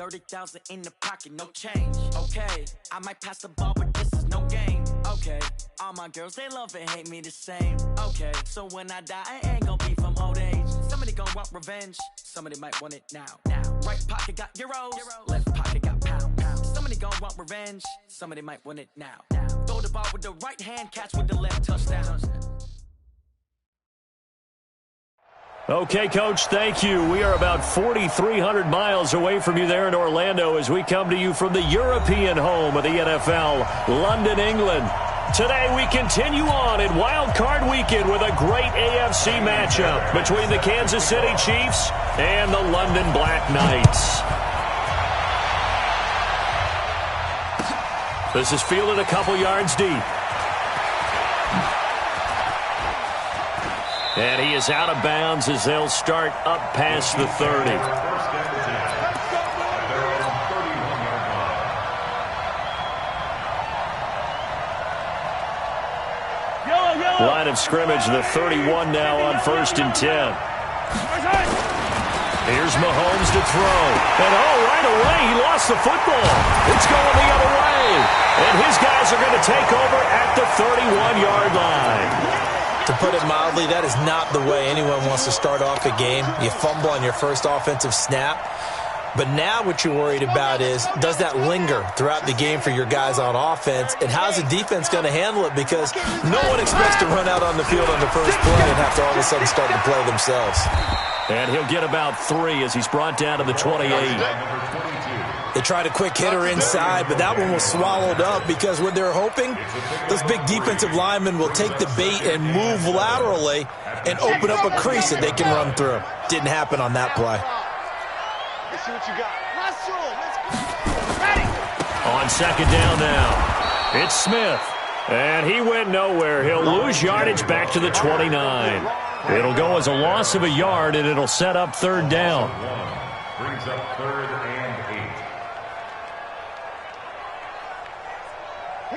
30,000 in the pocket, no change. Okay, I might pass the ball, but this is no game. Okay, all my girls, they love and hate me the same. Okay, so when I die, I ain't gonna be from old age. Somebody gonna want revenge, somebody might want it now. Right pocket got euros, left pocket got pounds. Somebody gonna want revenge, somebody might want it now. Throw the ball with the right hand, catch with the left, touchdown. Okay, Coach, thank you. We are about 4,300 miles away from you there in Orlando as we come to you from the European home of the NFL, London, England. Today we continue on in Wild Card Weekend with a great AFC matchup between the Kansas City Chiefs and the London Black Knights. This is fielded a couple yards deep. And he is out of bounds as they'll start up past the 30. Line of scrimmage, the 31 now on 1st and 10. Here's Mahomes to throw. And right away, he lost the football. It's going the other way. And his guys are going to take over at the 31-yard line. To put it mildly, that is not the way anyone wants to start off a game. You fumble on your first offensive snap. But now what you're worried about is, does that linger throughout the game for your guys on offense? And how's the defense going to handle it? Because no one expects to run out on the field on the first play and have to all of a sudden start to play themselves. And he'll get about 3 as he's brought down to the 28. They tried a quick hitter inside, but that one was swallowed up because what they're hoping, those big defensive linemen will take the bait and move laterally and open up a crease that they can run through. Didn't happen on that play. Let's see what you got. Russell, let's go. On second down now, it's Smith. And he went nowhere. He'll lose yardage back to the 29. It'll go as a loss of a yard, and it'll set up 3rd down. Brings up 3rd and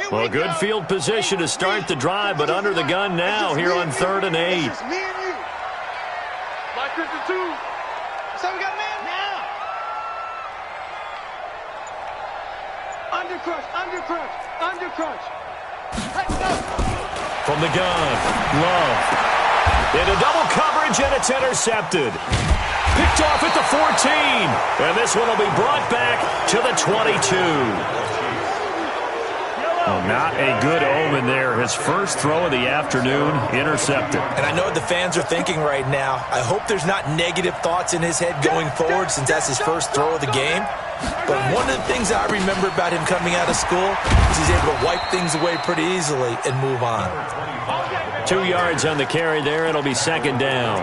8. Well, good field position to start the drive, but under the gun now here on 3rd and 8. Me and you. Like 52. So we got man now. Under crunch. From the gun, Love. Into double coverage, and it's intercepted. Picked off at the 14. And this one will be brought back to the 22. Well, not a good omen there. His first throw of the afternoon, intercepted. And I know what the fans are thinking right now. I hope there's not negative thoughts in his head going forward since that's his first throw of the game. But one of the things I remember about him coming out of school is he's able to wipe things away pretty easily and move on. 2 yards on the carry there. It'll be 2nd down.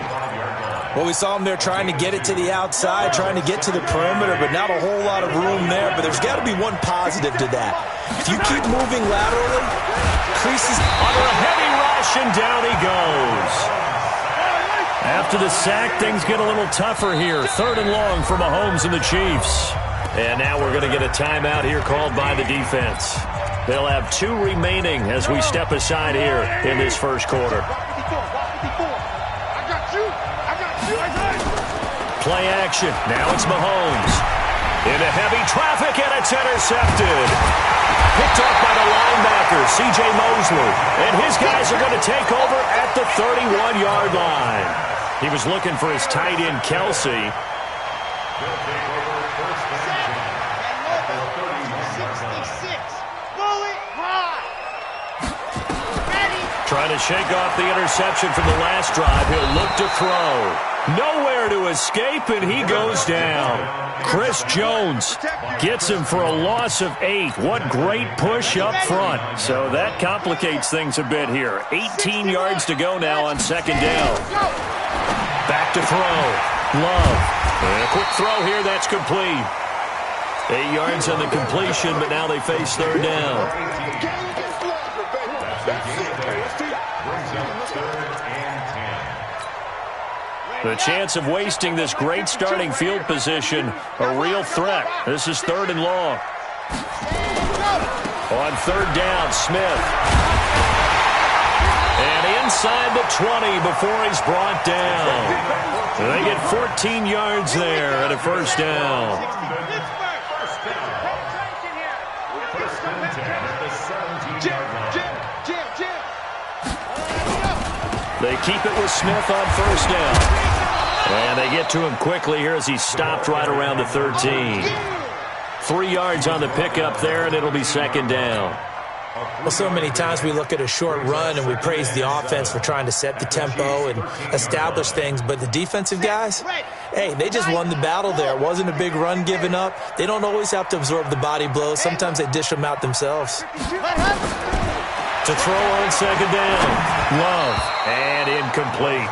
Well, we saw him there trying to get it to the outside, trying to get to the perimeter, but not a whole lot of room there. But there's got to be one positive to that. If you keep moving laterally, creases under a heavy rush, and down he goes. After the sack, things get a little tougher here. 3rd and long for Mahomes and the Chiefs. And now we're going to get a timeout here called by the defense. They'll have 2 remaining as we step aside here in this first quarter. Play action. Now it's Mahomes. Into heavy traffic, and it's intercepted. Picked off by the linebacker, C.J. Mosley. And his guys are going to take over at the 31-yard line. He was looking for his tight end, Kelsey. Trying to shake off the interception from the last drive. He'll look to throw. Nowhere to escape, and he goes down. Chris Jones gets him for a loss of 8. What great push up front. So that complicates things a bit here. 18 yards to go now on 2nd down. Back to throw. Love. And a quick throw here. That's complete. 8 yards on the completion, but now they face 3rd down. The chance of wasting this great starting field position, a real threat. This is 3rd and long. On 3rd down, Smith. And inside the 20 before he's brought down. They get 14 yards there at a 1st down. keep it with Smith on first down. And they get to him quickly here as he stopped right around the 13. 3 yards on the pickup there, and it'll be second down. Well, so many times we look at a short run and we praise the offense for trying to set the tempo and establish things, but the defensive guys, hey, they just won the battle there. It wasn't a big run given up. They don't always have to absorb the body blows. Sometimes they dish them out themselves. To throw on second down. Love, and incomplete.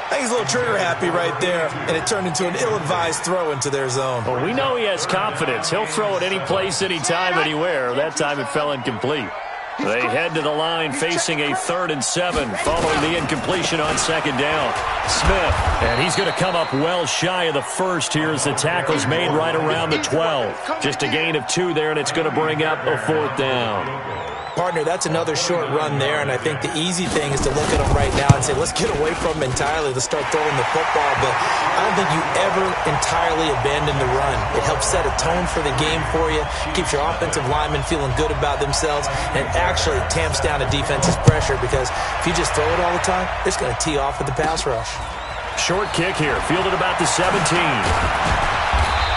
I think he's a little trigger happy right there, and it turned into an ill-advised throw into their zone. Well, we know he has confidence. He'll throw it any place, anytime, anywhere. That time it fell incomplete. They head to the line facing a 3rd and 7 following the incompletion on second down. Smith, and he's going to come up well shy of the first here as the tackle's made right around the 12. Just a gain of 2 there, and it's going to bring up a 4th down. Partner, that's another short run there, and I think the easy thing is to look at him right now and say, let's get away from him entirely. Let's start throwing the football, but I don't think you ever entirely abandon the run. It helps set a tone for the game for you, keeps your offensive linemen feeling good about themselves, and actually tamps down a defense's pressure because if you just throw it all the time, it's going to tee off with the pass rush. Short kick here, fielded about the 17.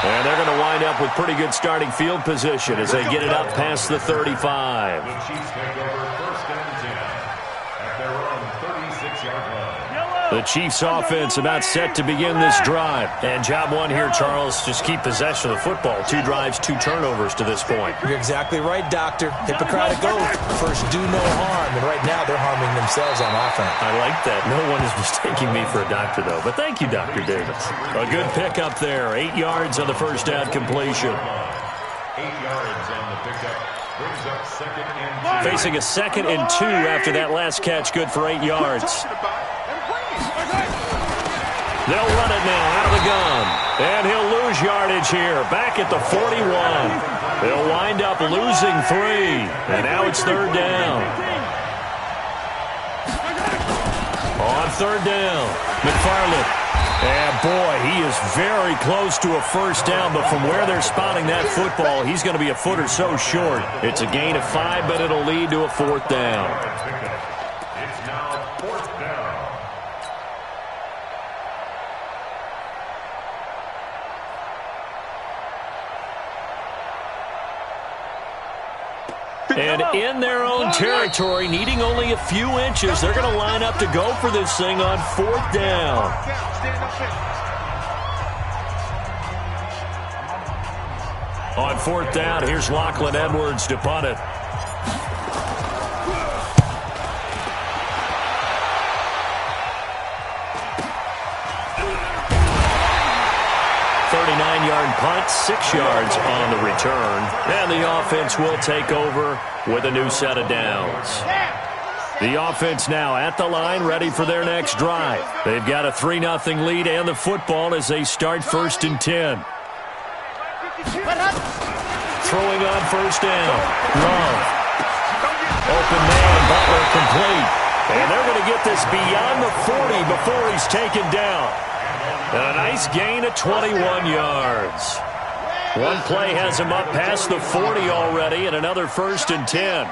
And they're going to wind up with pretty good starting field position as they get it up past the 35. The Chiefs take over first and 10 at their own 36-yard line. The Chiefs offense about set to begin this drive. And job one here, Charles, just keep possession of the football. 2 drives, 2 turnovers to this point. You're exactly right, Doctor. Hippocratic oath. First, do no harm. And right now, they're harming themselves on offense. I like that. No one is mistaking me for a doctor, though. But thank you, Dr. Davis. A good pickup there. 8 yards on the first down completion. 8 yards on the pickup. Brings up 2nd and 2. Facing a 2nd and 2 after that last catch. Good for 8 yards. They'll run it now out of the gun. And he'll lose yardage here. Back at the 41. They'll wind up losing 3. And now it's 3rd down. On 3rd down, McFarland. And boy, he is very close to a first down, but from where they're spotting that football, he's going to be a foot or so short. It's a gain of 5, but it'll lead to a 4th down. It's now 4th down. And in their own territory, needing only a few inches, they're going to line up to go for this thing on 4th down. On 4th down, here's Lachlan Edwards to punt it. 39-yard punt, 6 yards on the return. And the offense will take over with a new set of downs. The offense now at the line, ready for their next drive. They've got a 3-0 lead and the football as they start 1st and 10. Throwing on first down. Love. Open man, Butler complete. And they're going to get this beyond the 40 before he's taken down. And a nice gain of 21 yards. One play has him up past the 40 already, and another 1st and 10.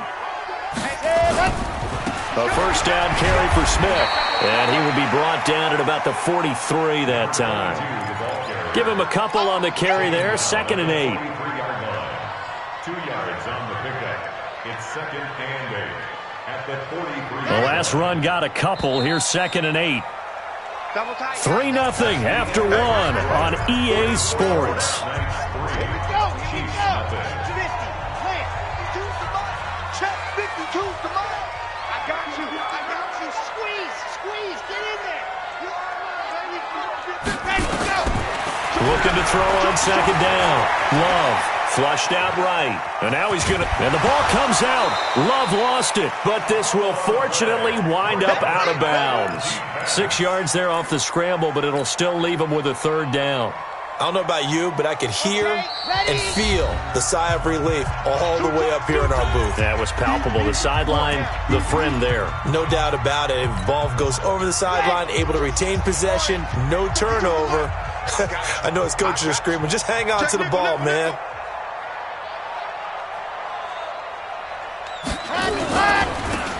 A first down carry for Smith, and he will be brought down at about the 43 that time. Give him a couple on the carry there, 2nd and 8. 2 yards on the pickup. It's 2nd and 8 at the 43. The last run got a couple. Here's 2nd and 8. 3-0 after 1 on EA Sports. Looking to throw on 2nd down. Love flushed out right. And now he's going to... And the ball comes out. Love lost it. But this will fortunately wind up out of bounds. 6 yards there off the scramble, but it'll still leave him with a 3rd down. I don't know about you, but I could hear and feel the sigh of relief all the way up here in our booth. That was palpable. The sideline, the friend there. No doubt about it. If the ball goes over the sideline, able to retain possession, no turnover. I know his coaches are screaming, just hang on to the ball, man.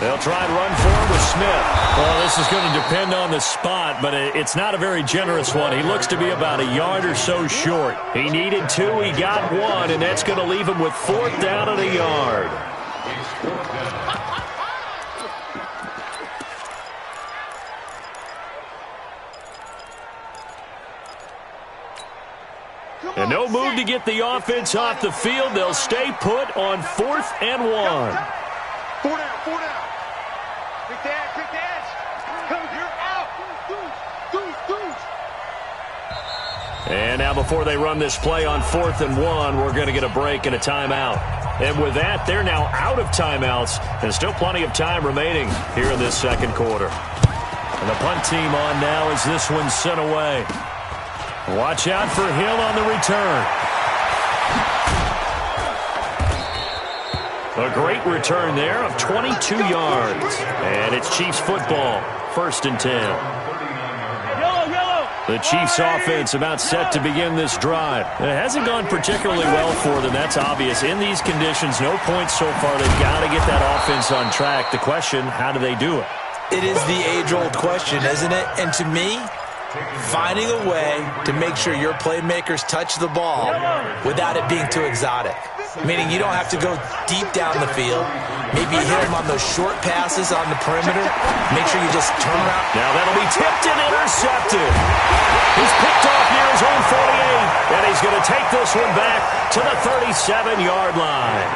They'll try and run forward with Smith. Well, this is going to depend on the spot, but it's not a very generous one. He looks to be about a yard or so short. He needed 2, he got 1, and that's going to leave him with 4th down and a yard. And no move to get the offense off the field. They'll stay put on 4th and 1. 4 down, 4 down. Quick dash. Come, you're out. Deuce. And now before they run this play on 4th and 1, we're going to get a break and a timeout. And with that, they're now out of timeouts. And still plenty of time remaining here in this second quarter. And the punt team on now as this one's sent away. Watch out for Hill on the return. A great return there of 22 yards. And it's Chiefs football. 1st and 10. The Chiefs offense about set to begin this drive. It hasn't gone particularly well for them. That's obvious. In these conditions, no points so far. They've got to get that offense on track. The question, how do they do it? It is the age-old question, isn't it? And to me, finding a way to make sure your playmakers touch the ball without it being too exotic. Meaning you don't have to go deep down the field. Maybe hit them on those short passes on the perimeter. Make sure you just turn around. Now that'll be tipped and intercepted. He's picked off near his own 48, and he's going to take this one back to the 37-yard line.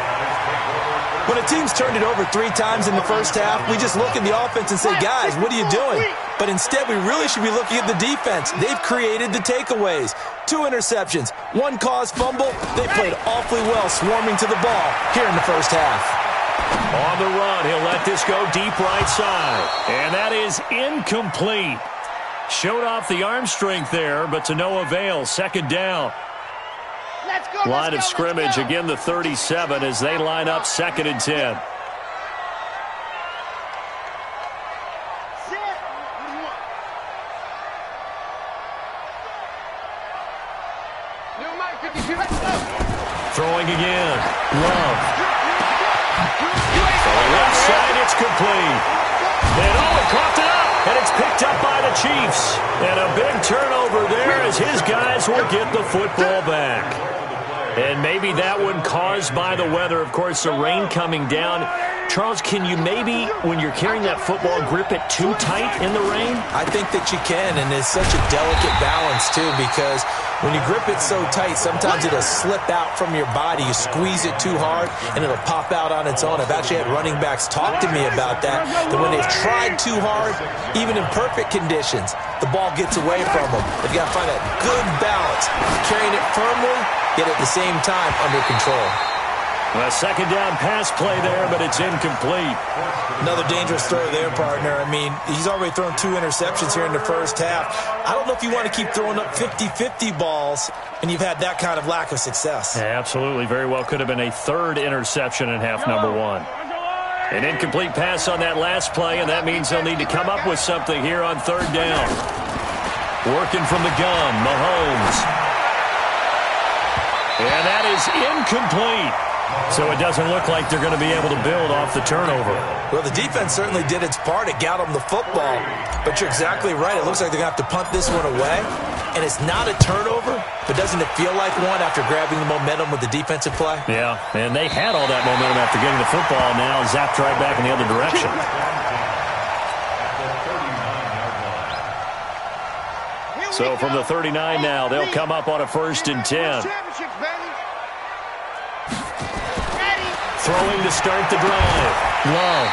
When a team's turned it over 3 times in the first half, we just look at the offense and say, guys, what are you doing? But instead, we really should be looking at the defense. They've created the takeaways. 2 interceptions, 1 caused fumble. They played awfully well swarming to the ball here in the first half. On the run, he'll let this go deep right side. And that is incomplete. Showed off the arm strength there, but to no avail. 2nd down. Line of scrimmage, again the 37 as they line up 2nd and 10. Throwing again. Love. On the left side, it's complete. And he coughed it up, and it's picked up by the Chiefs. And a big turnover there as his guys will get the football back. And maybe that one caused by the weather. Of course, the rain coming down. Charles, can you maybe, when you're carrying that football, grip it too tight in the rain? I think that you can, and it's such a delicate balance, too, because when you grip it so tight, sometimes it'll slip out from your body. You squeeze it too hard, and it'll pop out on its own. I've actually had running backs talk to me about that when they've tried too hard, even in perfect conditions, the ball gets away from them. They've got to find that good balance, carrying it firmly, yet at the same time under control. A 2nd down pass play there, but it's incomplete. Another dangerous throw there, partner. I mean, he's already thrown 2 interceptions here in the first half. I don't know if you want to keep throwing up 50-50 balls, and you've had that kind of lack of success. Yeah, absolutely. Very well could have been a 3rd interception in half number 1. An incomplete pass on that last play, and that means they'll need to come up with something here on 3rd down. Working from the gun, Mahomes. And that is incomplete. So it doesn't look like they're going to be able to build off the turnover. Well, the defense certainly did its part. It got them the football. But you're exactly right. It looks like they're going to have to punt this one away. And it's not a turnover, but doesn't it feel like one after grabbing the momentum with the defensive play? Yeah, and they had all that momentum after getting the football. Now zapped right back in the other direction. So from the 39 now, they'll come up on a 1st and 10. Throwing to start the drive. Love.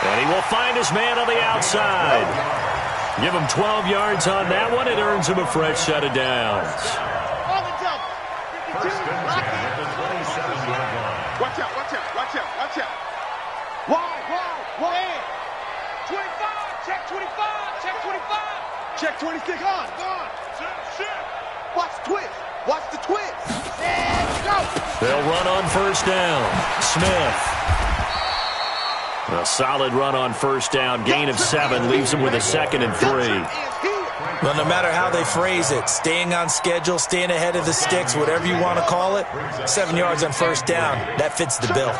And he will find his man on the outside. Give him 12 yards on that one. It earns him a fresh set of downs. Watch out, watch out, watch out, watch out. Wide. 25, check 25, check 25. Check 26, on. Watch the twist. Watch the twist. And go. They'll run on 1st down. Smith. A solid run on 1st down. Gain of 7 leaves them with a 2nd and 3. Well, no matter how they phrase it, staying on schedule, staying ahead of the sticks, whatever you want to call it, 7 yards on 1st down, that fits the bill.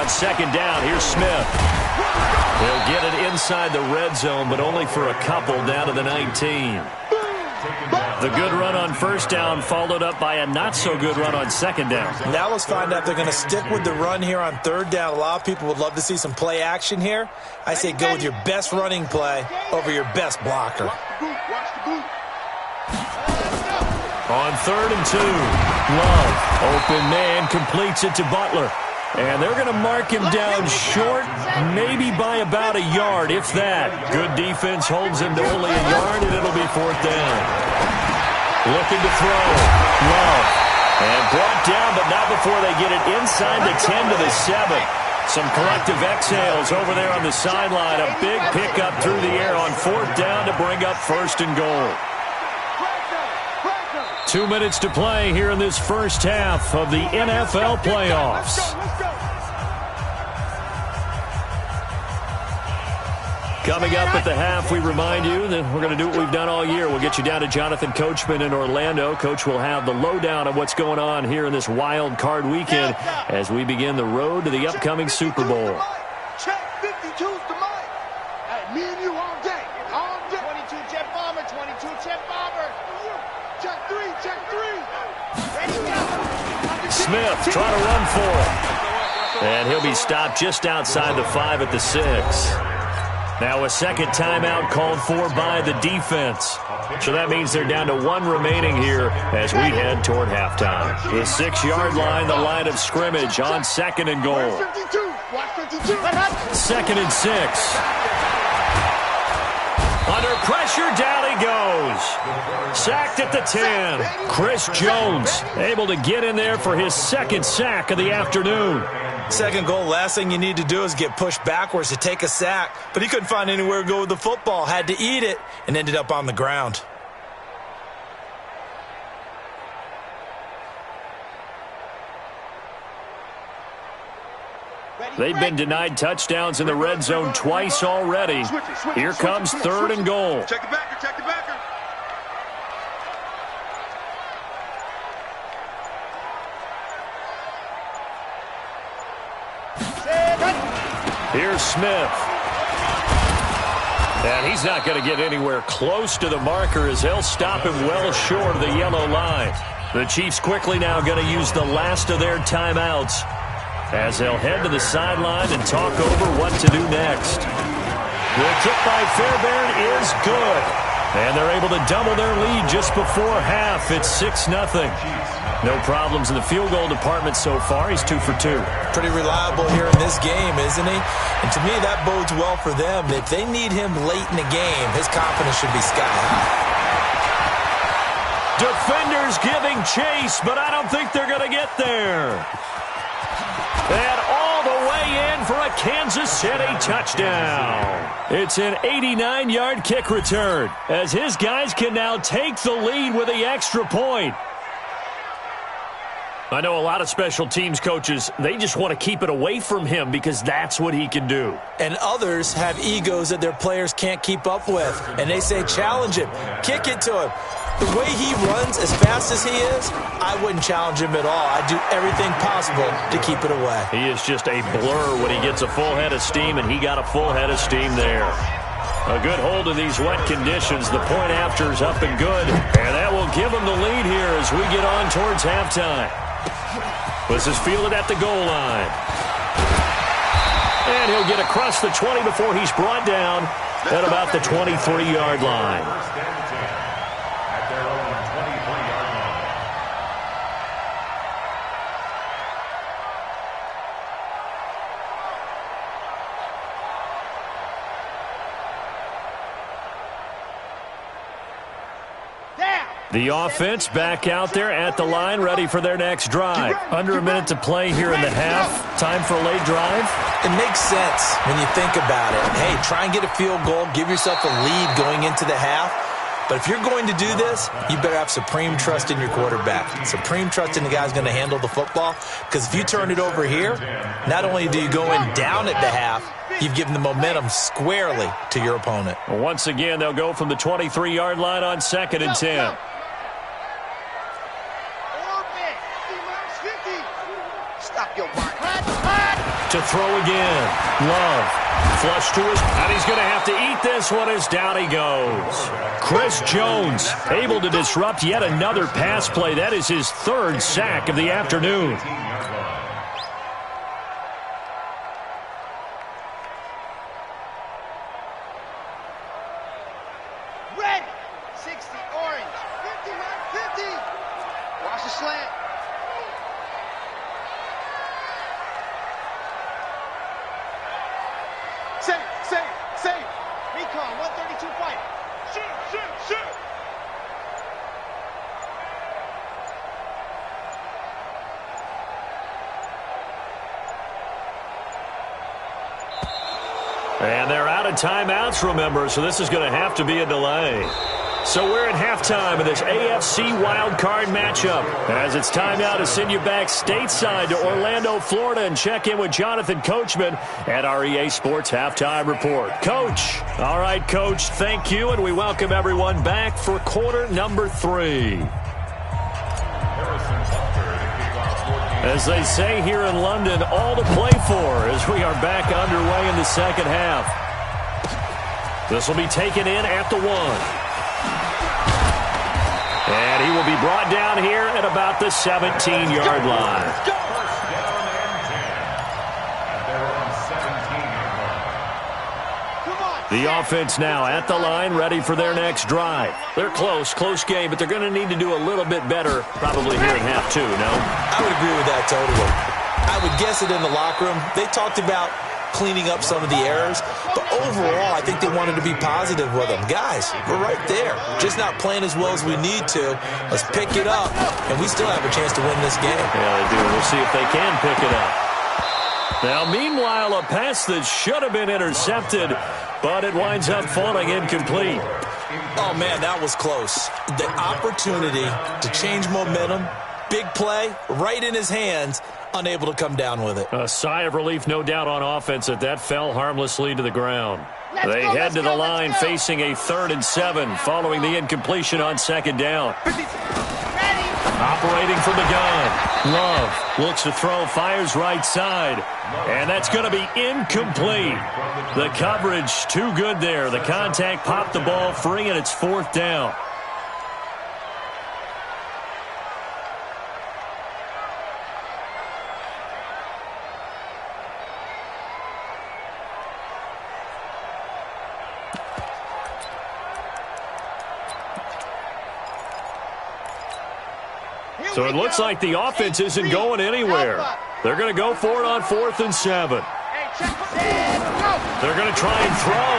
on second down. Here's Smith. He'll get it inside the red zone, but only for a couple down to the 19. The good run on first down followed up by a not-so-good run on second down. Now let's find out if they're going to stick with the run here on third down. A lot of people would love to see some play action here. I say go with your best running play over your best blocker. On 3rd and 2, Love, open man, completes it to Butler. And they're going to mark him down short, maybe by about a yard, if that. Good defense holds him to only a yard, and it'll be 4th down. Looking to throw. Love. And brought down, but not before they get it inside the 10 to the 7. Some collective exhales over there on the sideline. A big pickup through the air on 4th down to bring up 1st and goal. 2 minutes to play here in this first half of the NFL playoffs. Coming up at the half, we remind you that we're going to do what we've done all year. We'll get you down to Jonathan Coachman in Orlando. Coach will have the lowdown of what's going on here in this wild card weekend as we begin the road to the upcoming Super Bowl. Check 52's to Mike. Hey, me and you all day. All day. 22 jet bomber, 22 jet bomber. Check 3, check 3. Ready, go. Smith trying to run for it. And he'll be stopped just outside the 5 at the 6. Now a second timeout called for by the defense. So that means they're down to 1 remaining here as we head toward halftime. The 6-yard line, the line of scrimmage on 2nd and goal. 2nd and 6. Under pressure, down he goes. Sacked at the 10. Chris Jones able to get in there for his 2nd sack of the afternoon. 2nd goal, last thing you need to do is get pushed backwards to take a sack. But he couldn't find anywhere to go with the football. Had to eat it and ended up on the ground. They've been denied touchdowns in the red zone twice already. Here comes 3rd and goal. Check the backer, check the backer. Here's Smith. And he's not going to get anywhere close to the marker as they'll stop him well short of the yellow line. The Chiefs quickly now going to use the last of their timeouts as they'll head to the sideline and talk over what to do next. The kick by Fairbairn is good. And they're able to double their lead just before half. It's 6-0. No problems in the field goal department so far. He's 2 for 2. Pretty reliable here in this game, isn't he? And to me, that bodes well for them. If they need him late in the game, his confidence should be sky high. Defenders giving chase, but I don't think they're going to get there. And all the way in for a Kansas City touchdown. It's an 89-yard kick return as his guys can now take the lead with the extra point. I know a lot of special teams coaches, they just want to keep it away from him because that's what he can do. And others have egos that their players can't keep up with. And they say, challenge him, kick it to him. The way he runs as fast as he is, I wouldn't challenge him at all. I'd do everything possible to keep it away. He is just a blur when he gets a full head of steam, and he got a full head of steam there. A good hold in these wet conditions. The point after is up and good, and that will give him the lead here as we get on towards halftime. This is fielded at the goal line. And he'll get across the 20 before he's brought down at about the 23-yard line. The offense back out there at the line, ready for their next drive. Under a minute to play here in the half. Time for a late drive. It makes sense when you think about it. Hey, try and get a field goal. Give yourself a lead going into the half. But if you're going to do this, you better have supreme trust in your quarterback. Supreme trust in the guy who's going to handle the football. Because if you turn it over here, not only do you go in down at the half, you've given the momentum squarely to your opponent. Once again, they'll go from the 23-yard line on 2nd and 10. to throw again. Love. Flush to his, and he's going to have to eat this one as down he goes. Chris Jones able to disrupt yet another pass play. That is his third sack of the afternoon. Red, 60, orange, 50, 50. Watch the slant. Safe. Recon, 132 fight. Shoot. And they're out of timeouts, remember, so this is going to have to be a delay. So we're at halftime of this AFC wildcard matchup. As it's time now to send you back stateside to Orlando, Florida, and check in with Jonathan Coachman at our EA Sports Halftime Report. Coach. All right, Coach, thank you, and we welcome everyone back for quarter number 3. As they say here in London, all to play for as we are back underway in the second half. This will be taken in at the 1. And he will be brought down here at about the 17-yard line. The offense now at the line, ready for their next drive. They're close game, but they're going to need to do a little bit better probably here in half 2, no? I would agree with that totally. I would guess it in the locker room. They talked about cleaning up some of the errors, but overall, I think they wanted to be positive with them. Guys, we're right there. Just not playing as well as we need to. Let's pick it up, and we still have a chance to win this game. Yeah, they do. We'll see if they can pick it up. Now, meanwhile, a pass that should have been intercepted, but it winds up falling incomplete. Oh, man, that was close. The opportunity to change momentum, big play, right in his hands, unable to come down with it. A sigh of relief, no doubt, on offense that fell harmlessly to the ground. They head to the line facing a 3rd and 7 following the incompletion on 2nd down. Operating from the gun. Love looks to throw, fires right side. And that's going to be incomplete. The coverage too good there. The contact popped the ball free, and it's 4th down. So it looks like the offense isn't going anywhere. They're going to go for it on 4th and 7. They're going to try and throw.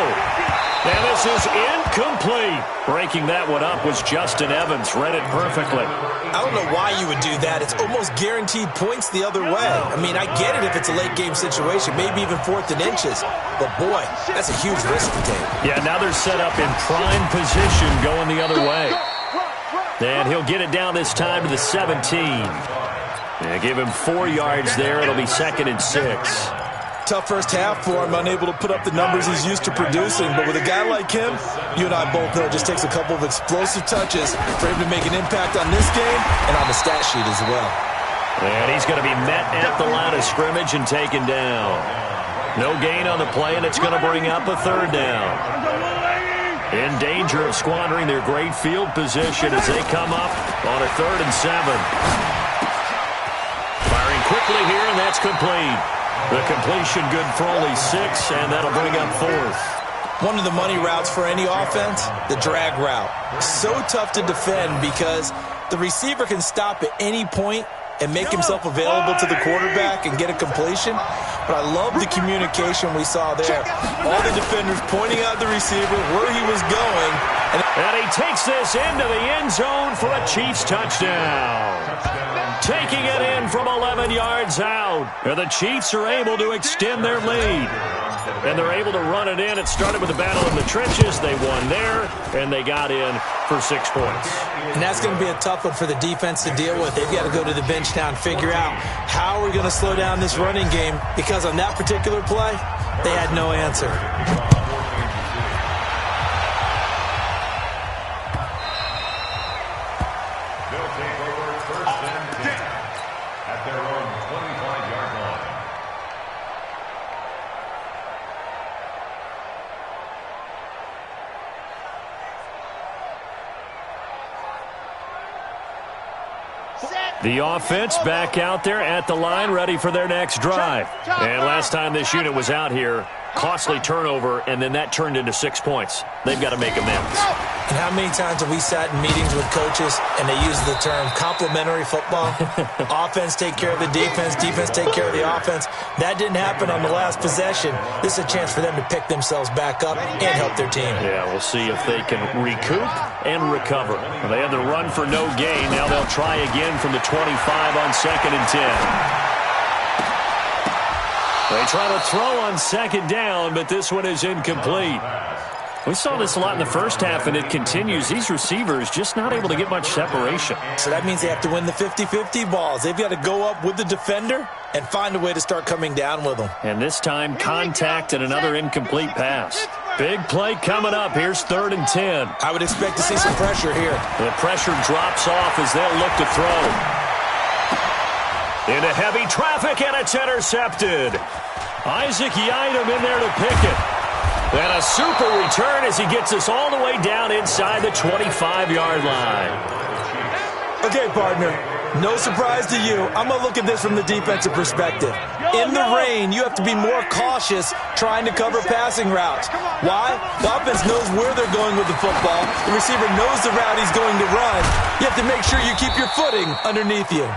And this is incomplete. Breaking that one up was Justin Evans. Read it perfectly. I don't know why you would do that. It's almost guaranteed points the other way. I mean, I get it if it's a late game situation, maybe even 4th and inches. But, boy, that's a huge risk to take. Yeah, now they're set up in prime position going the other way. And he'll get it down this time to the 17. And give him 4 yards there. It'll be 2nd and 6. Tough first half for him, unable to put up the numbers he's used to producing. But with a guy like him, you and I both know it just takes a couple of explosive touches for him to make an impact on this game and on the stat sheet as well. And he's going to be met at the line of scrimmage and taken down. No gain on the play, and it's going to bring up a 3rd down. In danger of squandering their great field position as they come up on a 3rd and 7. Firing quickly here, and that's complete. The completion good for only 6, and that'll bring up 4th. One of the money routes for any offense, the drag route. So tough to defend because the receiver can stop at any point and make himself available to the quarterback and get a completion. But I love the communication we saw there. All the defenders pointing out the receiver, where he was going. And he takes this into the end zone for a Chiefs touchdown. Taking it in from 11 yards out. And the Chiefs are able to extend their lead. And they're able to run it in. It started with a battle in the trenches. They won there, and they got in for 6 points. And that's going to be a tough one for the defense to deal with. They've got to go to the bench now and figure out how are we going to slow down this running game, because on that particular play, they had no answer. They'll take over 1st and 10 at their own 25-yard line. The offense back out there at the line, ready for their next drive. And last time this unit was out here, costly turnover, and then that turned into 6 points. They've got to make amends. And how many times have we sat in meetings with coaches and they use the term complementary football? Offense take care of the defense, defense take care of the offense. That didn't happen on the last possession. This is a chance for them to pick themselves back up and help their team. Yeah, we'll see if they can recoup and recover. Well, they had the run for no gain. Now they'll try again from the 25 on 2nd and 10. They try to throw on 2nd down, but this one is incomplete. We saw this a lot in the first half, and it continues. These receivers just not able to get much separation. So that means they have to win the 50-50 balls. They've got to go up with the defender and find a way to start coming down with them. And this time, contact and another incomplete pass. Big play coming up. Here's 3rd and 10. I would expect to see some pressure here. The pressure drops off as they'll look to throw. Into heavy traffic, and it's intercepted. Eric.Lew in there to pick it. And a super return as he gets us all the way down inside the 25-yard line. Okay, partner, no surprise to you. I'm going to look at this from the defensive perspective. In the rain, you have to be more cautious trying to cover passing routes. Why? The offense knows where they're going with the football. The receiver knows the route he's going to run. You have to make sure you keep your footing underneath you.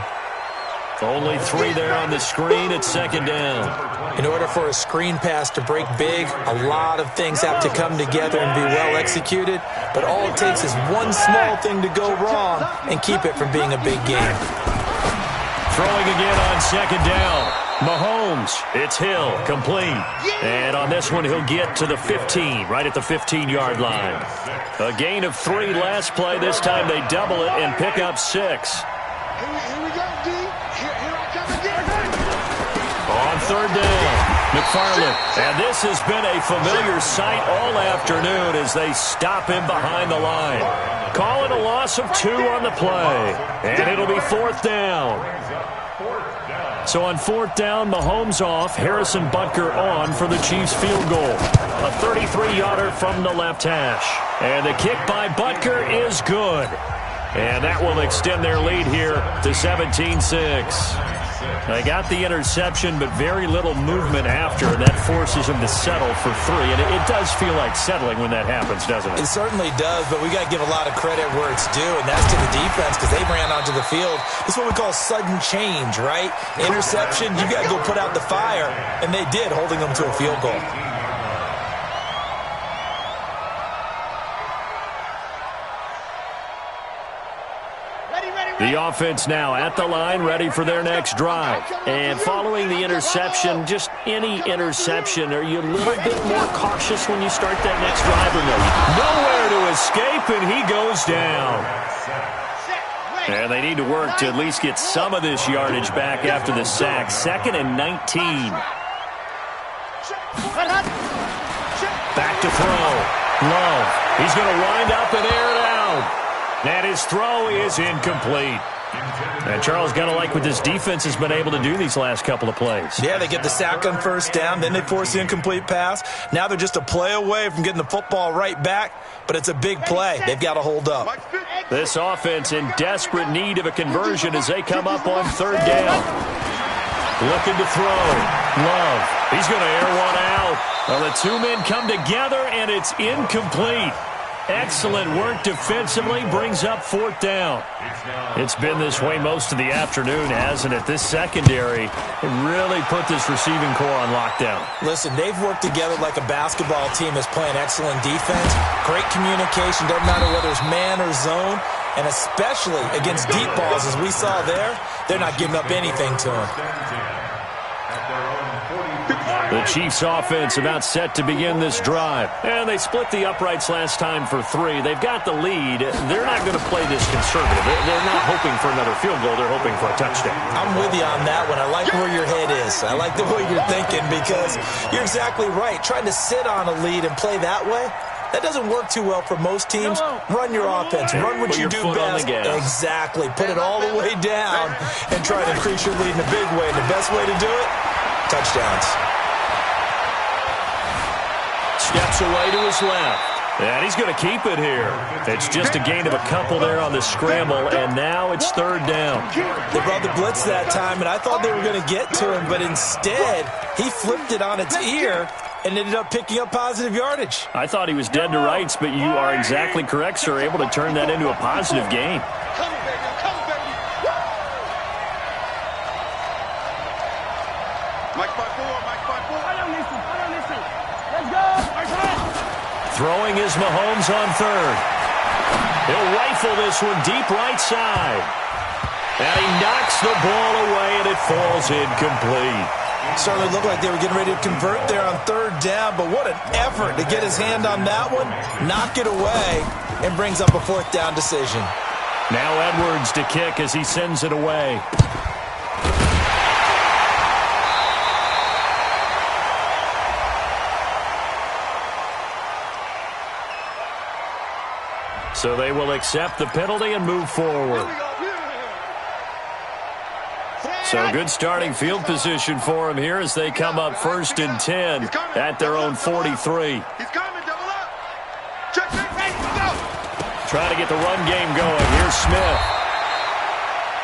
Only 3 there on the screen at 2nd down. In order for a screen pass to break big, a lot of things have to come together and be well executed. But all it takes is one small thing to go wrong and keep it from being a big game. Throwing again on 2nd down. Mahomes, it's Hill, complete. And on this one, he'll get to the 15, right at the 15-yard line. A gain of 3 last play. This time they double it and pick up 6. Here we go, D. Here I come again. On 3rd down, McFarland. And this has been a familiar sight all afternoon as they stop him behind the line. Calling a loss of 2 on the play. And it'll be 4th down. So on 4th down, Mahomes off, Harrison Butker on for the Chiefs field goal. A 33-yarder from the left hash. And the kick by Butker is good. And that will extend their lead here to 17-6. They got the interception, but very little movement after, and that forces them to settle for 3. And it does feel like settling when that happens, doesn't it? It certainly does, but we got to give a lot of credit where it's due, and that's to the defense because they ran onto the field. It's what we call sudden change, right? Interception, you got to go put out the fire, and they did, holding them to a field goal. The offense now at the line, ready for their next drive. And following the interception, just any interception, are you a little bit more cautious when you start that next drive or no? Nowhere to escape, and he goes down. And they need to work to at least get some of this yardage back after the sack. 2nd and 19. Back to throw. Love. He's going to wind up and air it out. And his throw is incomplete. And Charles, got to like what this defense has been able to do these last couple of plays. Yeah, they get the sack on 1st down, then they force the incomplete pass. Now they're just a play away from getting the football right back, but it's a big play. They've got to hold up. This offense in desperate need of a conversion as they come up on 3rd down. Looking to throw. Love. He's going to air one out. Well, the 2 men come together, and it's incomplete. Excellent work defensively, brings up 4th down. It's been this way most of the afternoon, hasn't it? This secondary, it really put this receiving core on lockdown. Listen, they've worked together like a basketball team that's playing excellent defense. Great communication, doesn't matter whether it's man or zone. And especially against deep balls, as we saw there, they're not giving up anything to them. The Chiefs offense about set to begin this drive. And they split the uprights last time for 3. They've got the lead. They're not going to play this conservative. They're not hoping for another field goal. They're hoping for a touchdown. I'm with you on that one. I like where your head is. I like the way you're thinking because you're exactly right. Trying to sit on a lead and play that way, that doesn't work too well for most teams. Run your offense. Run what you do best. Exactly. Put it all the way down and try to increase your lead in a big way. And the best way to do it, touchdowns. Steps away to his left. And he's going to keep it here. It's just a gain of a couple there on the scramble, and now it's third down. They brought the blitz that time, and I thought they were going to get to him, but instead he flipped it on its ear and ended up picking up positive yardage. I thought he was dead to rights, but you are exactly correct, sir, able to turn that into a positive gain. Come on, baby. Come on, baby. Mike 5-4, Mike 5-4. I don't listen. Let's go. Throwing is Mahomes on third. He'll rifle this one deep right side. And he knocks the ball away, and it falls incomplete. Certainly looked like they were getting ready to convert there on third down, but what an effort to get his hand on that one, knock it away, and brings up a fourth down decision. Now Edwards to kick as he sends it away. So they will accept the penalty and move forward. So good starting field position for him here as they come up 1st and 10 at their own 43. He's coming, double up. Check, go. Trying to get the run game going. Here's Smith.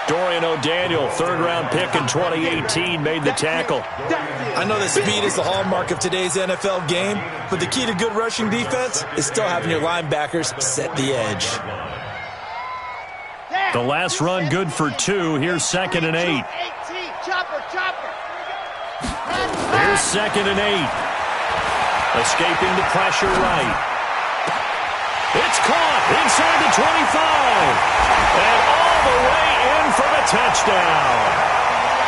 Dorian O'Daniel, third-round pick in 2018, made the tackle. I know that speed is the hallmark of today's NFL game, but the key to good rushing defense is still having your linebackers set the edge. The last run good for 2. Here's 2nd and 8. Chopper. Here's 2nd and 8. Escaping the pressure right. It's caught inside the 25. And all the way in for the touchdown.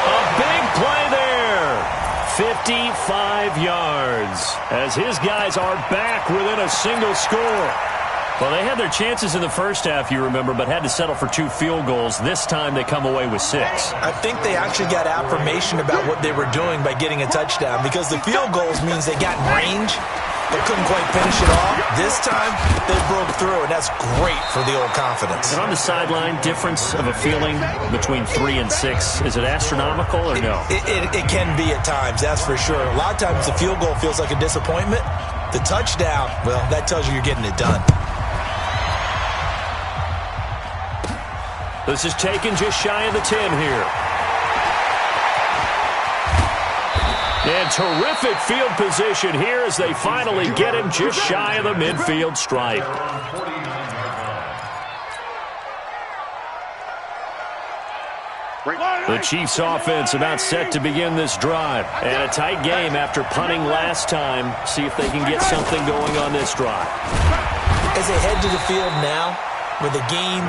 A big play there. 55 yards as his guys are back within a single score. Well, they had their chances in the first half, you remember, but had to settle for 2 field goals. This time they come away with 6. I think they actually got affirmation about what they were doing by getting a touchdown, because the field goals means they got in range but couldn't quite finish it off. This time they broke through, and that's great for the old confidence. And on the sideline, difference of a feeling between 3 and 6, is it astronomical or no? It can be at times, that's for sure. A lot of times the field goal feels like a disappointment. The touchdown, well, that tells you you're getting it done. This is taken just shy of the 10 here. And terrific field position here as they finally get him just shy of the midfield stripe. The Chiefs offense about set to begin this drive. And a tight game after punting last time. See if they can get something going on this drive. As they head to the field now, with a game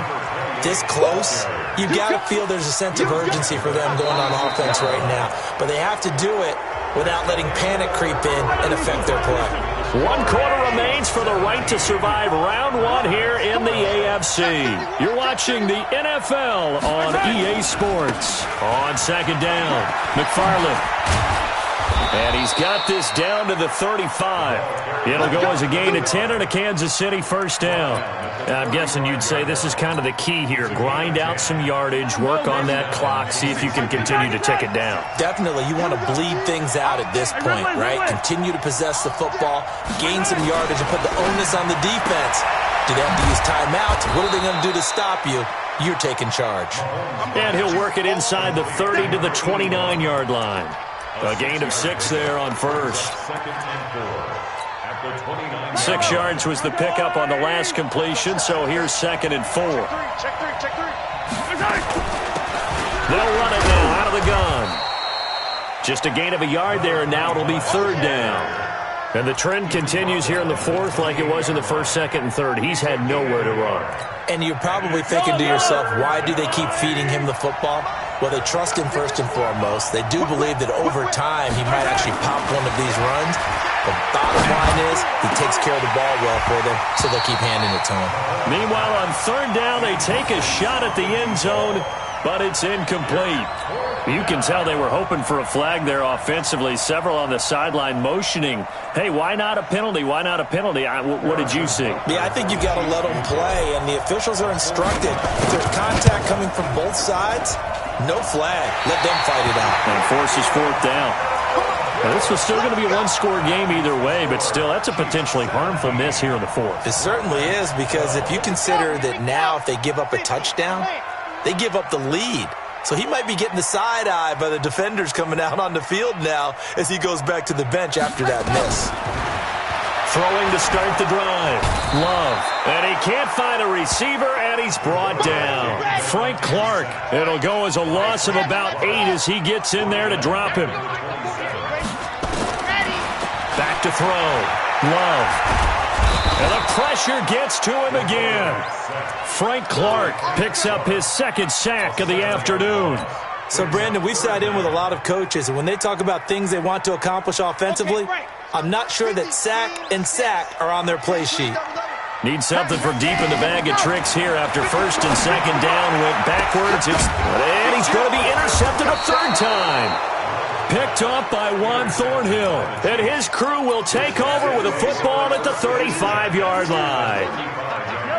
this close, you've got to feel there's a sense of urgency for them going on offense right now. But they have to do it without letting panic creep in and affect their play. 1 quarter remains for the right to survive round 1 here in the AFC. You're watching the NFL on EA Sports. On 2nd down, McFarland. And he's got this down to the 35. It'll go as a gain of 10 and a Kansas City first down. I'm guessing you'd say this is kind of the key here. Grind out some yardage, work on that clock, see if you can continue to tick it down. Definitely. You want to bleed things out at this point, right? Continue to possess the football, gain some yardage, and put the onus on the defense. Do they have to use timeouts? What are they going to do to stop you? You're taking charge. And he'll work it inside the 30 to the 29-yard line. A gain of 6 there on first. 6 yards was the pickup on the last completion, so here's 2nd and 4. They'll run it now out of the gun. Just a gain of a yard there, and now it'll be 3rd down. And the trend continues here in the 4th like it was in the 1st, 2nd, and 3rd. He's had nowhere to run. And you're probably thinking to yourself, why do they keep feeding him the football? Well, they trust him first and foremost. They do believe that over time he might actually pop one of these runs. The bottom line is he takes care of the ball well for them, so they'll keep handing it to him. Meanwhile, on 3rd down, they take a shot at the end zone, but it's incomplete. You can tell they were hoping for a flag there offensively. Several on the sideline motioning, hey, why not a penalty? Why not a penalty? What did you see? Yeah, I think you've got to let them play, and the officials are instructed. If there's contact coming from both sides, no flag. Let them fight it out. And forces 4th down. Now, this was still going to be a one-score game either way, but still, that's a potentially harmful miss here in the fourth. It certainly is, because if you consider that now if they give up a touchdown, they give up the lead. So he might be getting the side-eye by the defenders coming out on the field now as he goes back to the bench after that miss. Throwing to start the drive. Love. And he can't find a receiver, and he's brought down. Frank Clark. It'll go as a loss of about 8 as he gets in there to drop him. Back to throw. Love. And the pressure gets to him again. Frank Clark picks up his second sack of the afternoon. So, Brandon, we've sat in with a lot of coaches, and when they talk about things they want to accomplish offensively, I'm not sure that sack and sack are on their play sheet. Need something for deep in the bag of tricks here after first and second down went backwards. And he's going to be intercepted a third time. Picked off by Juan Thornhill. And his crew will take over with a football at the 35-yard line.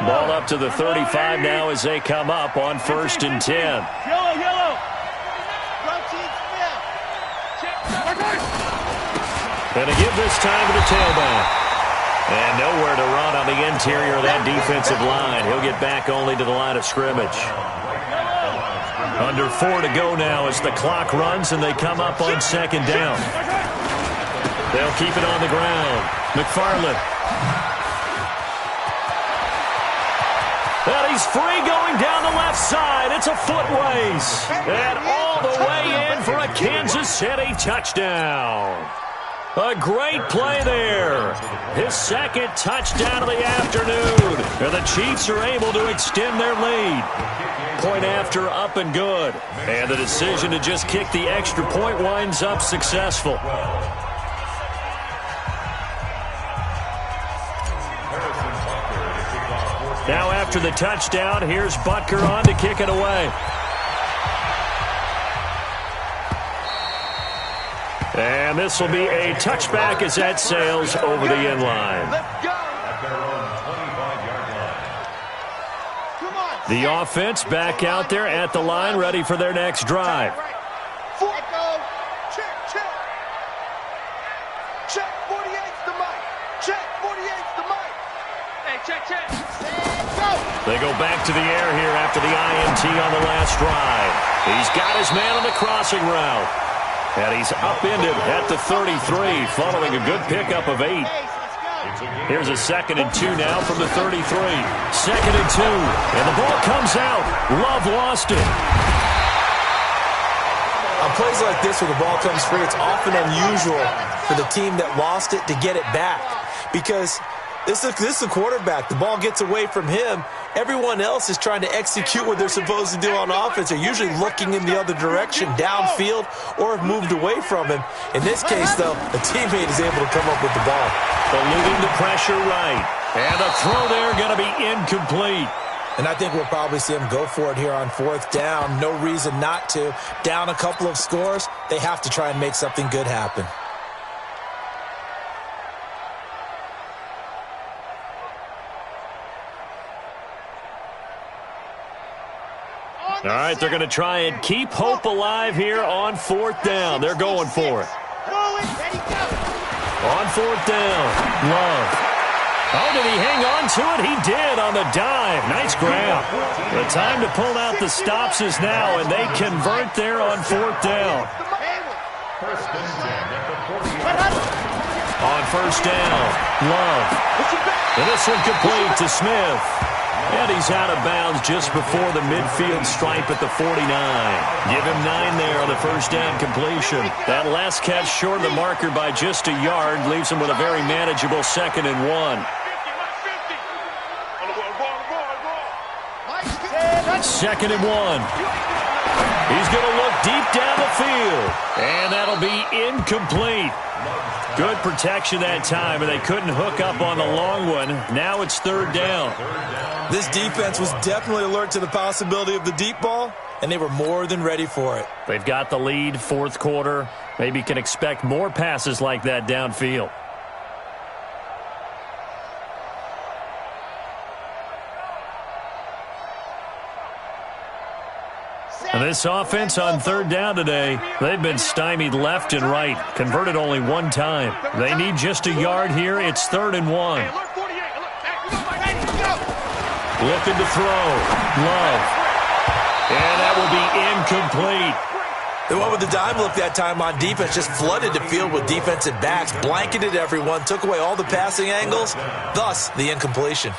Ball up to the 35 now as they come up on first and 10. Yellow. And to give this time to the tailback. And nowhere to run on the interior of that defensive line. He'll get back only to the line of scrimmage. Under 4 to go now as the clock runs and they come up on second down. They'll keep it on the ground. McFarland. And he's free going down the left side. It's a foot race. And all the way in for a Kansas City touchdown. A great play there. His second touchdown of the afternoon. And the Chiefs are able to extend their lead. Point after up and good. And the decision to just kick the extra point winds up successful. Now after the touchdown, here's Butker on to kick it away. And this will be a touchback as that sails over the end line. The offense back out there at the line, ready for their next drive. Check 48's the mic. Check 48's the mic. Hey, check. They go back to the air here after the INT on the last drive. He's got his man on the crossing route. And he's upended at the 33 following a good pickup of 8. Here's a 2nd and 2 now from the 33. 2nd and 2. And the ball comes out. Love lost it. On plays like this where the ball comes free, it's often unusual for the team that lost it to get it back. Because this is the quarterback. The ball gets away from him. Everyone else is trying to execute what they're supposed to do on offense. They're usually looking in the other direction, downfield, or have moved away from him. In this case, though, a teammate is able to come up with the ball. Eluding the pressure right. And the throw there going to be incomplete. And I think we'll probably see him go for it here on 4th down. No reason not to. Down a couple of scores, they have to try and make something good happen. All right, they're going to try and keep hope alive here on 4th down. They're going for it. On 4th down, Love. Oh, did he hang on to it? He did on the dive. Nice grab. The time to pull out the stops is now, and they convert there on 4th down. On 1st down, Love. And this one complete to Smith. And he's out of bounds just before the midfield stripe at the 49. Give him 9 there on the 1st down completion. That last catch short of the marker by just a yard leaves him with a very manageable 2nd and 1. 2nd and 1. He's going to look deep down the field. And that'll be incomplete. Good protection that time, and they couldn't hook up on the long one. Now it's 3rd down. This defense was definitely alert to the possibility of the deep ball, and they were more than ready for it. They've got the lead, 4th quarter. Maybe can expect more passes like that downfield. This offense on third down today, they've been stymied left and right, converted only one time. They need just a yard here. It's 3rd and 1. Looking to throw. Love. And that will be incomplete. They went with the dime look that time on defense, just flooded the field with defensive backs, blanketed everyone, took away all the passing angles, thus the incompletion.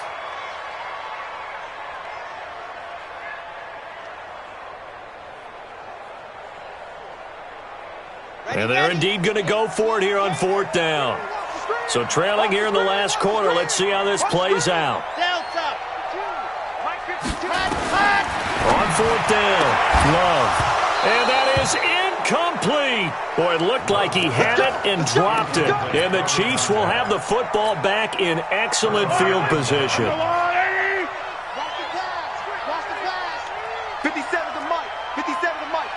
And they're indeed going to go for it here on 4th down. So trailing here in the last quarter, let's see how this plays out. On 4th down, Love. And that is incomplete. Boy, it looked like he had it and dropped it. And the Chiefs will have the football back in excellent field position. 57 to Mike. 57 to Mike.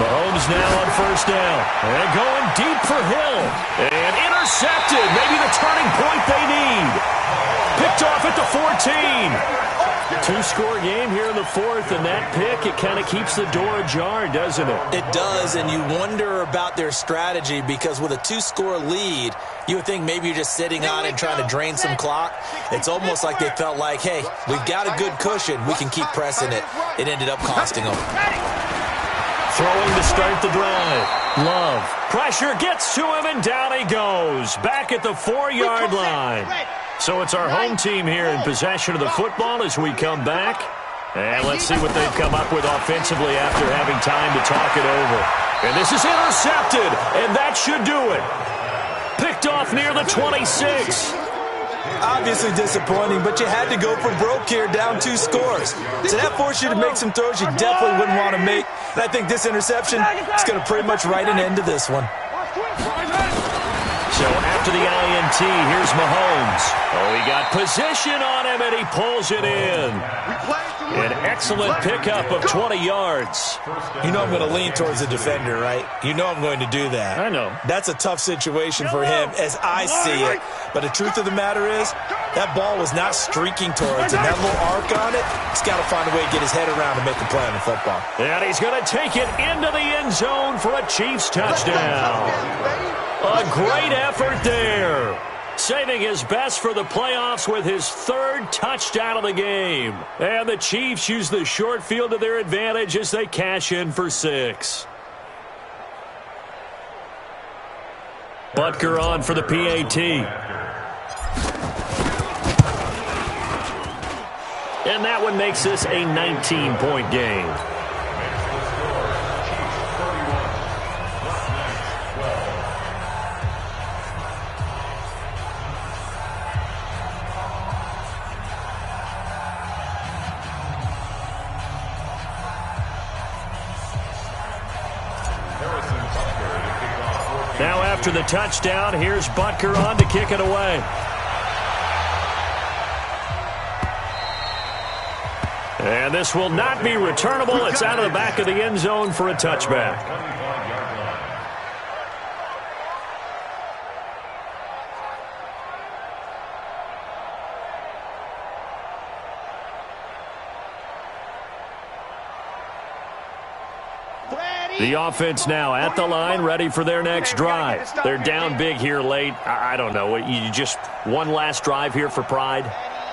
Mahomes now on 1st down. And going deep for Hill. And intercepted. Maybe the turning point they need. Picked off at the 14. Two-score game here in the 4th, and that pick, it kind of keeps the door ajar, doesn't it? It does, and you wonder about their strategy because with a 2-score lead, you would think maybe you're just sitting on it and trying to drain some clock. It's almost like they felt like, hey, we've got a good cushion. We can keep pressing it. It ended up costing them. Throwing to start the drive. Love. Pressure gets to him, and down he goes. Back at the 4-yard line. So it's our home team here in possession of the football as we come back. And let's see what they've come up with offensively after having time to talk it over. And this is intercepted, and that should do it. Picked off near the 26. Obviously disappointing, but you had to go for broke here, down 2 scores. So that forced you to make some throws you definitely wouldn't want to make. And I think this interception is going to pretty much write an end to this one. So after the INT, here's Mahomes. Oh, he got position on him, and he pulls it in. An excellent pickup of 20 yards. You know I'm going to lean towards the defender, right? You know I'm going to do that. I know. That's a tough situation for him as I see it. But the truth of the matter is, that ball was not streaking towards him. That little arc on it, he's got to find a way to get his head around and make a play on the football. And he's going to take it into the end zone for a Chiefs touchdown. A great effort there. Saving his best for the playoffs with his 3rd touchdown of the game. And the Chiefs use the short field to their advantage as they cash in for 6. Butker on for the PAT. And that one makes this a 19-point game. Now after the touchdown, here's Butker on to kick it away. And this will not be returnable. It's out of the back of the end zone for a touchback. The offense now at the line, ready for their next drive. They're down big here late. I don't know. You just one last drive here for pride?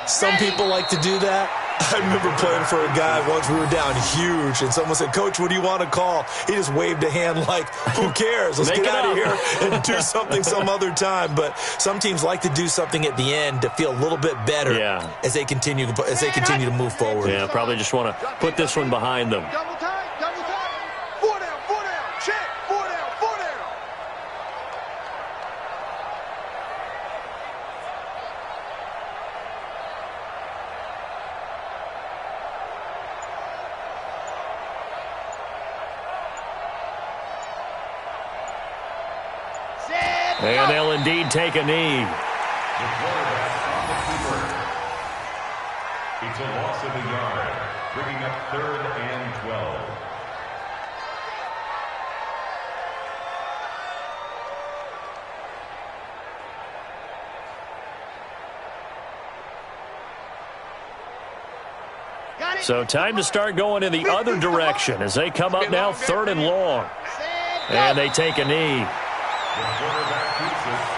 Some people like to do that. I remember playing for a guy once. We were down huge, and someone said, "Coach, what do you want to call?" He just waved a hand like, "Who cares? Let's get out of here and do something some other time." But some teams like to do something at the end to feel a little bit better as they continue to move forward. Yeah, probably just want to put this one behind them. Double time. 4 down, check, 4 down. And they'll indeed take a knee. It's a loss of a yard, bringing up 3rd and 12. So time to start going in the other direction as they come up now 3rd and long. And they take a knee. The quarterback keeps it.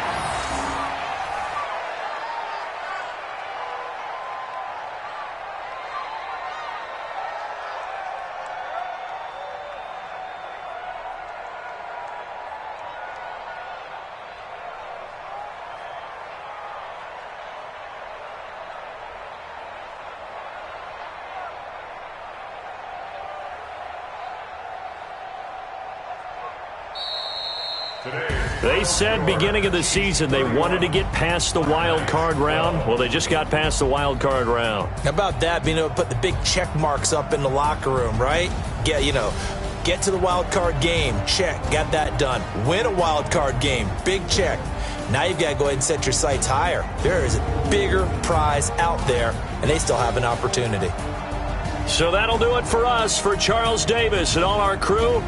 They said beginning of the season they wanted to get past the wild card round. Well, they just got past the wild card round. How about that? Being able to put the big check marks up in the locker room, right? Get to the wild card game. Check. Got that done. Win a wild card game. Big check. Now you've got to go ahead and set your sights higher. There is a bigger prize out there, and they still have an opportunity. So that'll do it for us. For Charles Davis and all our crew.